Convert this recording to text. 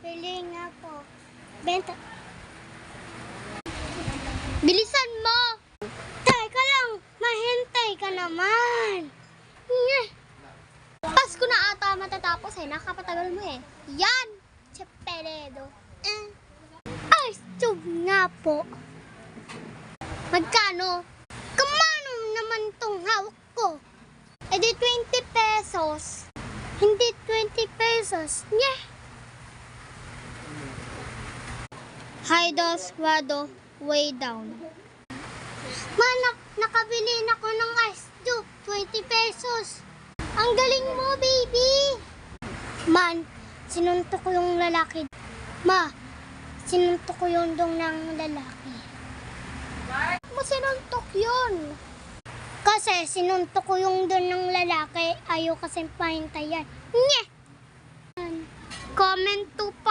Pili nga po. Benta. Bilisan mo! Teka lang, mahintay ka naman. Nye. Pasko na ata matatapos eh, nakapatagal mo eh. Yan! Cheperedo. Ay, tube nga po. Magkano? Kamano naman tong hawak ko? E di 20 pesos. Hindi 20 pesos. Nye. High dose, wado, way down. Nakabili na ko ng ice cube. 20 pesos. Ang galing mo, baby. Man, sinuntok ko yung lalaki. Ma, sinuntok ko yung dong ng lalaki. Mo sinuntok yun. Kasi sinuntok ko yung dong ng lalaki. Ayaw kasi pahintayan. Nye! Comment to pa.